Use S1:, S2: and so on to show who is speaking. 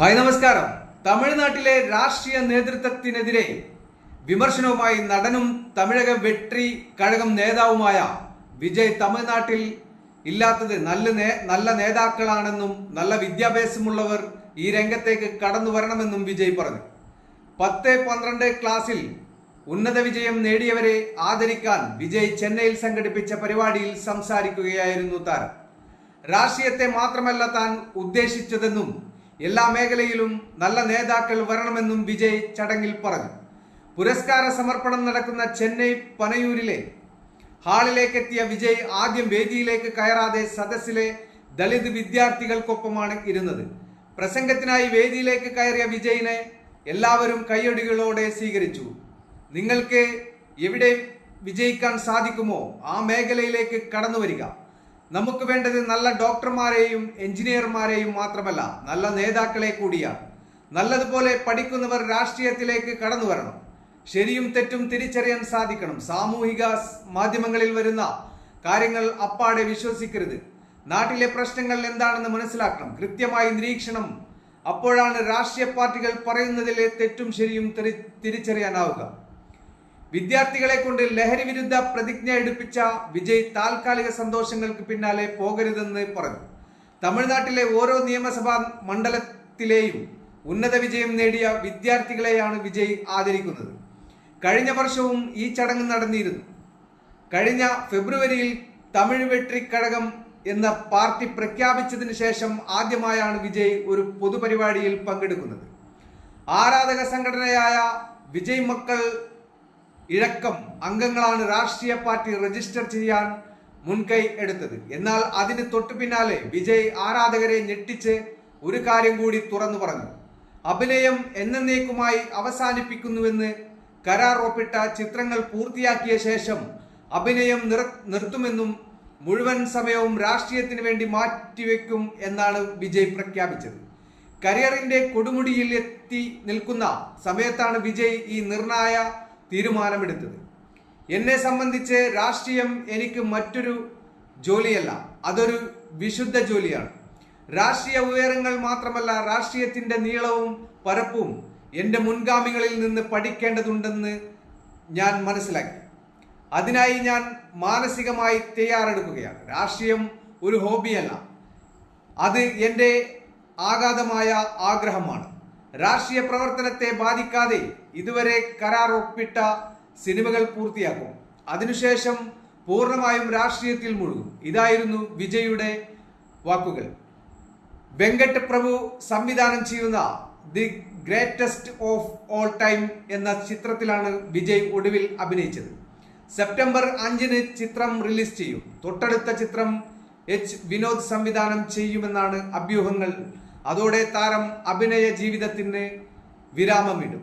S1: Hi നമസ്കാരം. തമിഴ്നാട്ടിലെ രാഷ്ട്രീയ നേതൃത്വത്തിനെതിരെ വിമർശനവുമായി നടനും തമിഴക വെട്രി കഴകം നേതാവുമായ വിജയ് തമിഴ്നാട്ടിൽ ഇല്ലാത്തത് നല്ല നേതാക്കളാണെന്നും നല്ല വിദ്യാഭ്യാസമുള്ളവർ ഈ രംഗത്തേക്ക് കടന്നു വരണമെന്നും വിജയ് പറഞ്ഞു. 10-12 ക്ലാസ്സിൽ ഉന്നത വിജയം നേടിയവരെ ആദരിക്കാൻ വിജയ് ചെന്നൈയിൽ സംഘടിപ്പിച്ച പരിപാടിയിൽ സംസാരിക്കുകയായിരുന്നു താരം. രാഷ്ട്രീയത്തെ മാത്രമല്ല താൻ ഉദ്ദേശിച്ചതെന്നും എല്ലാ മേഖലയിലും നല്ല നേതാക്കൾ വരണമെന്നും വിജയ് ചടങ്ങിൽ പറഞ്ഞു. പുരസ്കാര സമർപ്പണം നടക്കുന്ന ചെന്നൈ പനയൂരിലെ ഹാളിലേക്കെത്തിയ വിജയ് ആദ്യം വേദിയിലേക്ക് കയറാതെ സദസ്സിലെ ദളിത് വിദ്യാർത്ഥികൾക്കൊപ്പമാണ് ഇരുന്നത്. പ്രസംഗത്തിനായി വേദിയിലേക്ക് കയറിയ വിജയിനെ എല്ലാവരും കയ്യടികളോടെ സ്വീകരിച്ചു. നിങ്ങൾക്ക് എവിടെ വിജയിക്കാൻ സാധിക്കുമോ ആ മേഖലയിലേക്ക് കടന്നു വരിക. നമുക്ക് വേണ്ടത് നല്ല ഡോക്ടർമാരെയും എഞ്ചിനീയർമാരെയും മാത്രമല്ല, നല്ല നേതാക്കളെ കൂടിയാണ്. നല്ലതുപോലെ പഠിക്കുന്നവർ രാഷ്ട്രീയത്തിലേക്ക് കടന്നു വരണം. ശരിയും തെറ്റും തിരിച്ചറിയാൻ സാധിക്കണം. സാമൂഹിക മാധ്യമങ്ങളിൽ വരുന്ന കാര്യങ്ങൾ അപ്പാടെ വിശ്വസിക്കരുത്. നാട്ടിലെ പ്രശ്നങ്ങൾ എന്താണെന്ന് മനസ്സിലാക്കണം. കൃത്യമായി നിരീക്ഷണം. അപ്പോഴാണ് രാഷ്ട്രീയ പാർട്ടികൾ പറയുന്നതിലെ തെറ്റും ശരിയും തിരിച്ചറിയാനാവുക. വിദ്യാർത്ഥികളെ കൊണ്ട് ലഹരി വിരുദ്ധ പ്രതിജ്ഞ എടുപ്പിച്ച വിജയ് താൽക്കാലിക സന്തോഷങ്ങൾക്ക് പിന്നാലെ പോകരുതെന്ന് പറഞ്ഞു. തമിഴ്നാട്ടിലെ ഓരോ നിയമസഭാ മണ്ഡലത്തിലെയും ഉന്നത വിജയം നേടിയ വിദ്യാർത്ഥികളെയാണ് വിജയ് ആദരിക്കുന്നത്. കഴിഞ്ഞ വർഷവും ഈ ചടങ്ങ് നടന്നിരുന്നു. കഴിഞ്ഞ ഫെബ്രുവരിയിൽ തമിഴ് വെട്രി കഴകം എന്ന പാർട്ടി പ്രഖ്യാപിച്ചതിന് ശേഷം ആദ്യമായാണ് വിജയ് ഒരു പൊതുപരിപാടിയിൽ പങ്കെടുക്കുന്നത്. ആരാധക സംഘടനയായ വിജയ് മക്കൾ ഇഴക്കം അംഗങ്ങളാണ് രാഷ്ട്രീയ പാർട്ടി രജിസ്റ്റർ ചെയ്യാൻ മുൻകൈ എടുത്തത്. എന്നാൽ അതിന് തൊട്ടു പിന്നാലെ വിജയ് ആരാധകരെ ഞെട്ടിച്ച് ഒരു കാര്യം കൂടി തുറന്നു പറഞ്ഞു. അഭിനയം എന്നേക്കുമായി അവസാനിപ്പിക്കുന്നുവെന്ന് കരാർ ഒപ്പിട്ട ചിത്രങ്ങൾ പൂർത്തിയാക്കിയ ശേഷം അഭിനയം നിർത്തുമെന്നും മുഴുവൻ സമയവും രാഷ്ട്രീയത്തിന് വേണ്ടി മാറ്റിവെക്കും എന്നാണ് വിജയ് പ്രഖ്യാപിച്ചത്. കരിയറിന്റെ കൊടുമുടിയിൽ എത്തി നിൽക്കുന്ന സമയത്താണ് വിജയ് ഈ നിർണായ തീരുമാനമെടുത്തത്. എന്നെ സംബന്ധിച്ച് രാഷ്ട്രീയം എനിക്ക് മറ്റൊരു ജോലിയല്ല, അതൊരു വിശുദ്ധ ജോലിയാണ്. രാഷ്ട്രീയ ഉയരങ്ങൾ മാത്രമല്ല, രാഷ്ട്രീയത്തിന്റെ നീളവും പരപ്പും എൻ്റെ മുൻഗാമികളിൽ നിന്ന് പഠിക്കേണ്ടതുണ്ടെന്ന് ഞാൻ മനസ്സിലാക്കി. അതിനായി ഞാൻ മാനസികമായി തയ്യാറെടുക്കുകയാണ്. രാഷ്ട്രീയം ഒരു ഹോബിയല്ല, അത് എൻ്റെ ആഘാതമായ ആഗ്രഹമാണ്. രാഷ്ട്രീയ പ്രവർത്തനത്തെ ബാധിക്കാതെ ഇതുവരെ കരാർ ഒപ്പിട്ട സിനിമകൾ പൂർത്തിയാക്കും. അതിനുശേഷം പൂർണ്ണമായും രാഷ്ട്രീയത്തിൽ മുഴുകും. ഇതായിരുന്നു വിജയുടെ വാക്കുകൾ. വെങ്കട്ട് പ്രഭു സംവിധാനം ചെയ്യുന്ന the greatest of all time എന്ന ചിത്രത്തിലാണ് വിജയ് ഒടുവിൽ അഭിനയിച്ചത്. സെപ്റ്റംബർ 5-ന് ചിത്രം റിലീസ് ചെയ്യും. തൊട്ടടുത്ത ചിത്രം വിനോദ് സംവിധാനം ചെയ്യുമെന്നാണ് അഭ്യൂഹങ്ങൾ. അതോടെ താരം അഭിനയ ജീവിതത്തിന് വിരാമമിടും.